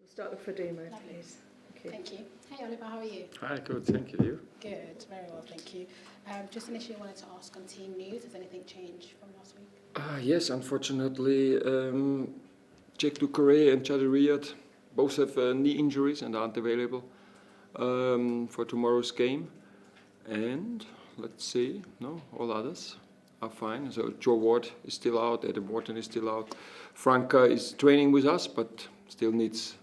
Start with Fadimo, please. Thank you. Hey Oliver, how are you? Hi, good, thank you. You? Good, very well, thank you. Just initially I wanted to ask on team news, has anything changed from last week? Yes, unfortunately, Cheick, Doucouré and Chadi Riad both have knee injuries and aren't available for tomorrow's game. And let's see, no, all others are fine. So Joe Ward is still out, Adam Wharton is still out. França is training with us, but still needs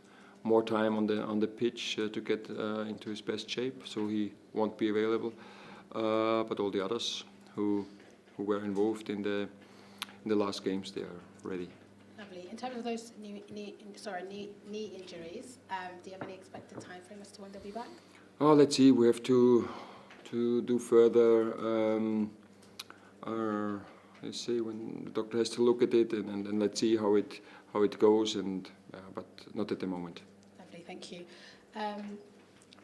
more time on the pitch to get into his best shape, so he won't be available. But all the others who were involved in the last games, they are ready. Lovely. In terms of those knee injuries, do you have any expected time frame as to when they'll be back? Oh, let's see. We have to do further. Let's see when the doctor has to look at it, and let's see how it goes. But not at the moment. Lovely, thank you.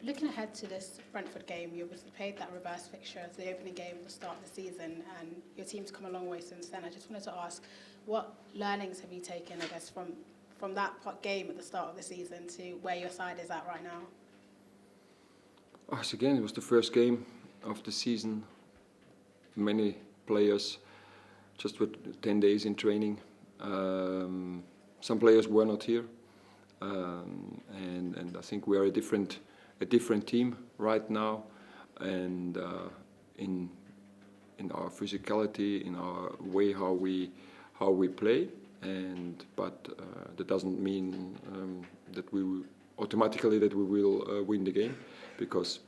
Looking ahead to this Brentford game, you obviously played that reverse fixture as the opening game at the start of the season, and your team's come a long way since then. I just wanted to ask, what learnings have you taken, I guess, from that game at the start of the season to where your side is at right now? Again, it was the first game of the season. Many players just with 10 days in training. Some players were not here, and I think we are a different team right now, and in our physicality, in our way how we play, but that doesn't mean that we will automatically win the game, because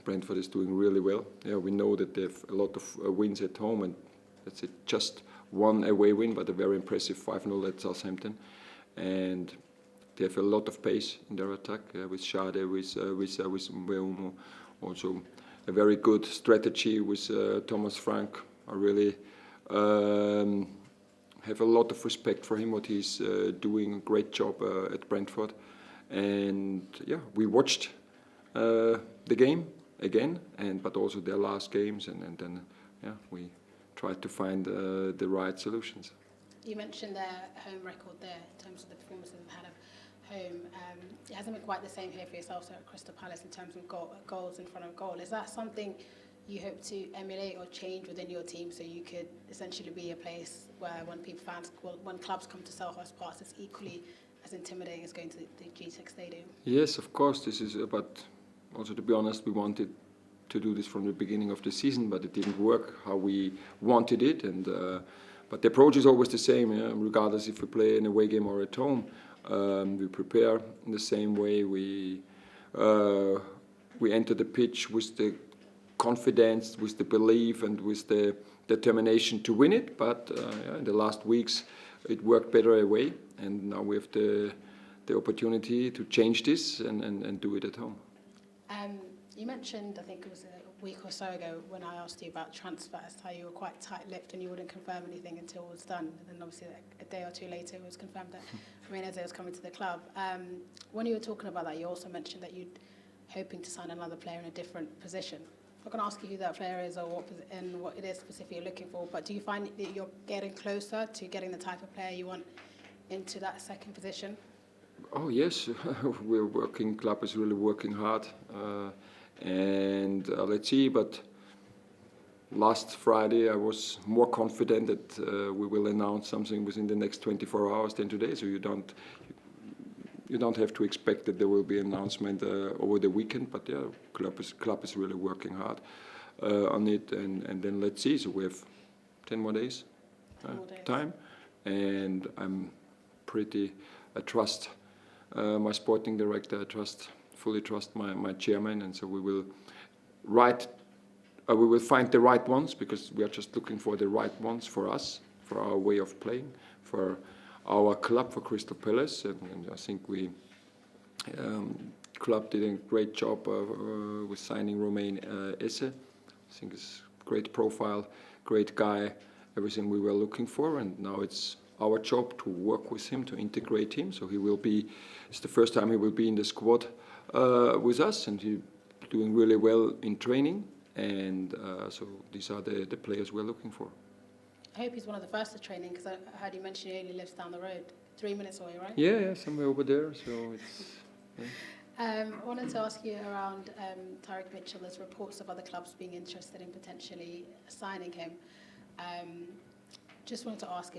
Brentford is doing really well. Yeah, we know that they have a lot of wins at home, and that's it, just one away win, but a very impressive 5-0 at Southampton, and they have a lot of pace in their attack with Chadi, with Mbeumo. Also a very good strategy with Matheus França. I really have a lot of respect for him, what he's doing. A great job at Brentford. And yeah, we watched the game again, but also their last games, and then we tried to find the right solutions. You mentioned their home record there in terms of the performances they've had at home. It hasn't been quite the same here for yourself, so at Crystal Palace, in terms of goals in front of goal. Is that something you hope to emulate or change within your team, so you could essentially be a place where when clubs come to Selhurst Park, it's equally as intimidating as going to the Cheick Stadium? Yes, of course. This is about, also to be honest, we wanted to do this from the beginning of the season, but it didn't work how we wanted it. But the approach is always the same, regardless if we play an away game or at home. We prepare in the same way. We enter the pitch with the confidence, with the belief, and with the determination to win it. But in the last weeks, it worked better away, and now we have the opportunity to change this and do it at home. You mentioned, I think it was a week or so ago, when I asked you about transfers, how you were quite tight-lipped and you wouldn't confirm anything until it was done. And then obviously a day or two later it was confirmed that Eze was coming to the club. When you were talking about that, you also mentioned that you're hoping to sign another player in a different position. I'm not going to ask you who that player is or what it is specifically you're looking for, but do you find that you're getting closer to getting the type of player you want into that second position? Oh yes, we're working. Club is really working hard. And let's see, but last Friday I was more confident that we will announce something within the next 24 hours than today, so you don't have to expect that there will be an announcement over the weekend, but yeah, club is really working hard on it, and then let's see. So we have 10 more days time, and I trust my sporting director, fully trust my chairman, and so we will find the right ones, because we are just looking for the right ones for us, for our way of playing, for our club, for Crystal Palace, and I think we club did a great job with signing Romain Esse. I think it's great profile, great guy, everything we were looking for, and now it's our job to work with him, to integrate him. So it's the first time he will be in the squad with us, and he's doing really well in training, and so these are the players we're looking for. I hope he's one of the first to training, because I heard you mention he only lives down the road 3 minutes away, right? Yeah, somewhere over there. So it's. Yeah. I wanted to ask you around Tyrick Mitchell. There's reports of other clubs being interested in potentially signing him. Just wanted to ask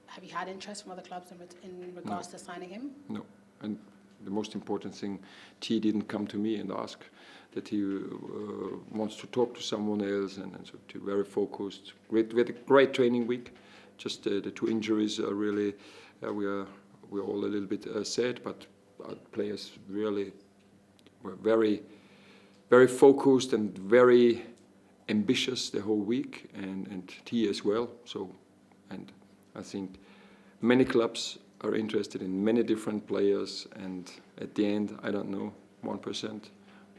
have you had interest from other clubs in regards to signing him? No, and the most important thing, T didn't come to me and ask that he wants to talk to someone else, and so very focused. We had a great training week. Just the 2 injuries are really, we're all a little bit sad, but our players really were very, very focused and very ambitious the whole week, and T as well. So, and I think many clubs are interested in many different players, and at the end, I don't know, 1%,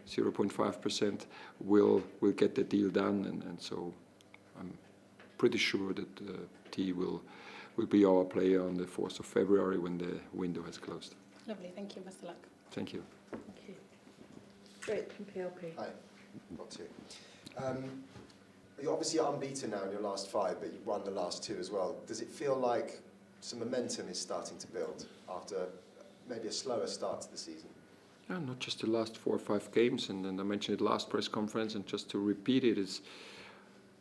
0.5% will get the deal done, and so I'm pretty sure that T will be our player on the 4th of February when the window has closed. Lovely, thank you, best of luck. Thank you. Thank you. Great, from PLP. Hi, got 2. You're obviously unbeaten now in your last 5, but you've won the last 2 as well. Does it feel like some momentum is starting to build after maybe a slower start to the season? Yeah, not just the last 4 or 5 games, and then I mentioned it last press conference, and just to repeat it, is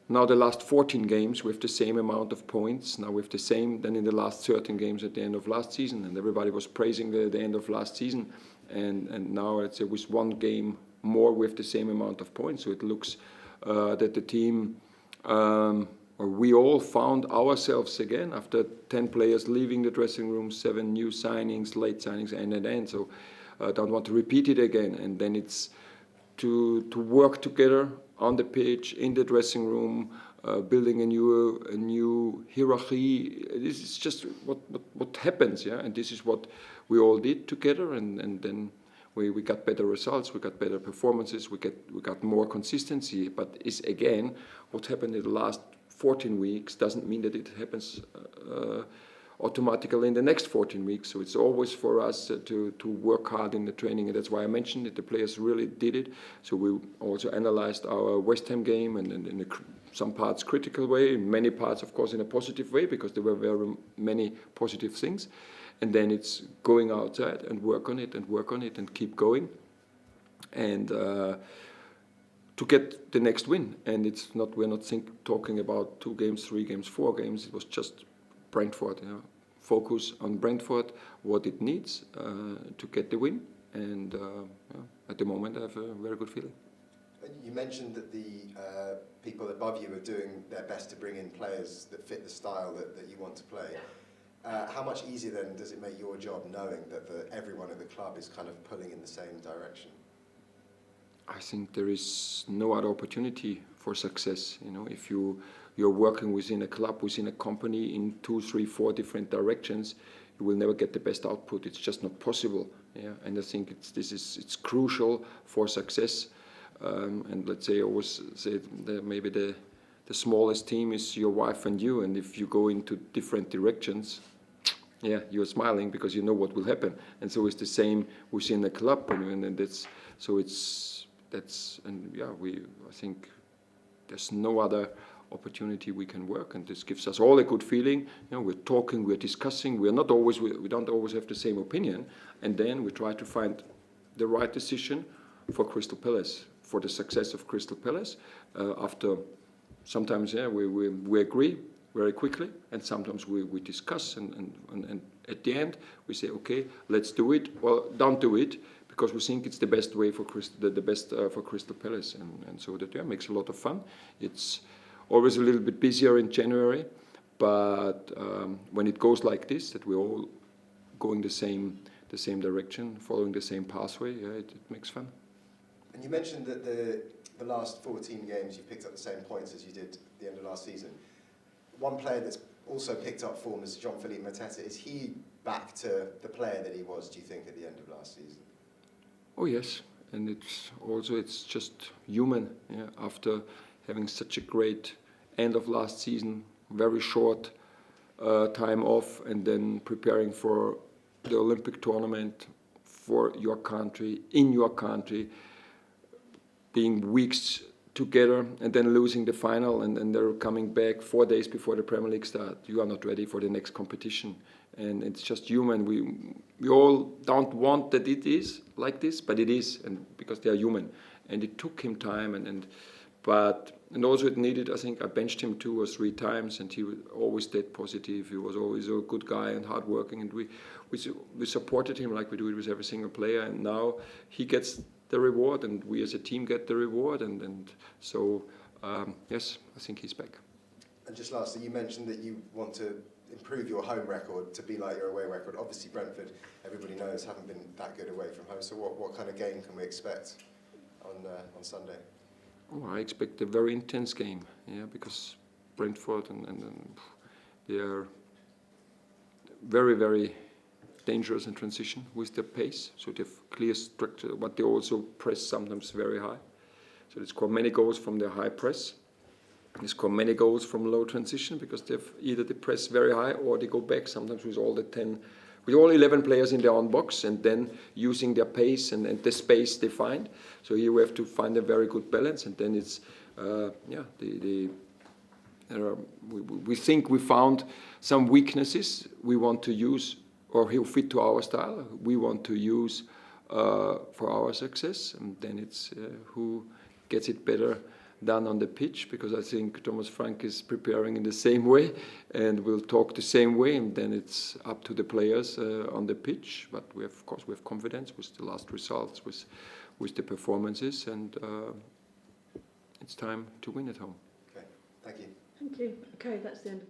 now the last 14 games with the same amount of points, now with the same than in the last 13 games at the end of last season, and everybody was praising the end of last season, and now it's with 1 game more with the same amount of points, so it looks that the team, or we all found ourselves again after 10 players leaving the dressing room, 7 new signings, late signings, and. So I don't want to repeat it again. And then it's to work together on the pitch, in the dressing room, building a new hierarchy. This is just what happens, yeah. And this is what we all did together, and then. We got better results, we got better performances, we got more consistency. But it's again, what happened in the last 14 weeks doesn't mean that it happens automatically in the next 14 weeks. So it's always for us to work hard in the training, and that's why I mentioned it. The players really did it. So we also analyzed our West Ham game, and in some parts critical way, in many parts, of course, in a positive way, because there were very many positive things. And then it's going outside and work on it and keep going, and to get the next win. And we're not talking about 2 games, 3 games, 4 games. It was just Brentford. You know, focus on Brentford, what it needs to get the win. And at the moment, I have a very good feeling. You mentioned that the people above you are doing their best to bring in players that fit the style that you want to play. How much easier then does it make your job knowing that everyone at the club is kind of pulling in the same direction? I think there is no other opportunity for success. You know, if you're working within a club, within a company in 2, 3, 4 different directions, you will never get the best output. It's just not possible. Yeah, and I think it's crucial for success. And let's say I always say that maybe the smallest team is your wife and you, and if you go into different directions, yeah, you're smiling because you know what will happen. And so it's the same within the club, and I think there's no other opportunity we can work, and this gives us all a good feeling. You know, we're talking, we're discussing. We don't always have the same opinion, and then we try to find the right decision for Crystal Palace, for the success of Crystal Palace. After sometimes, yeah, we agree very quickly, and sometimes we discuss, and at the end we say, okay, let's do it, or don't do it, because we think it's the best way for for Crystal Palace, and so that makes a lot of fun. It's always a little bit busier in January, but when it goes like this, that we're all going the same direction, following the same pathway, yeah, it makes fun. And you mentioned that the last 14 games you picked up the same points as you did at the end of last season. One player that's also picked up form is Phillip-Mateta. Is he back to the player that he was, do you think, at the end of last season? Oh yes, and it's just human. Yeah, after having such a great end of last season, very short time off, and then preparing for the Olympic tournament for your country, in your country, being weeks together and then losing the final, and they're coming back 4 days before the Premier League start. You are not ready for the next competition. and it's just human. We all don't want that it is like this, but it is, and because they are human. And it took him time, and also it needed. I think I benched him 2 or 3 times, and he always stayed positive. He was always a good guy and hardworking, and we supported him like we do it with every single player. And now he gets the reward, and we as a team get the reward, and so yes, I think he's back. And just lastly, you mentioned that you want to improve your home record to be like your away record. Obviously, Brentford, everybody knows, haven't been that good away from home. So what kind of game can we expect on Sunday? Oh, I expect a very intense game, because Brentford and they are very, very dangerous in transition with their pace. So they have clear structure, but they also press sometimes very high. So they score many goals from their high press. They score many goals from low transition because they press very high or they go back sometimes with all 11 players in their own box and then using their pace and the space they find. So here we have to find a very good balance, and then it's we think we found some weaknesses we want to use or who fit to our style. We want to use for our success, and then it's who gets it better done on the pitch, because I think Thomas Frank is preparing in the same way and will talk the same way, and then it's up to the players on the pitch. But we have confidence with the last results, with the performances, and it's time to win at home. Okay, thank you. Thank you. Okay, that's the end of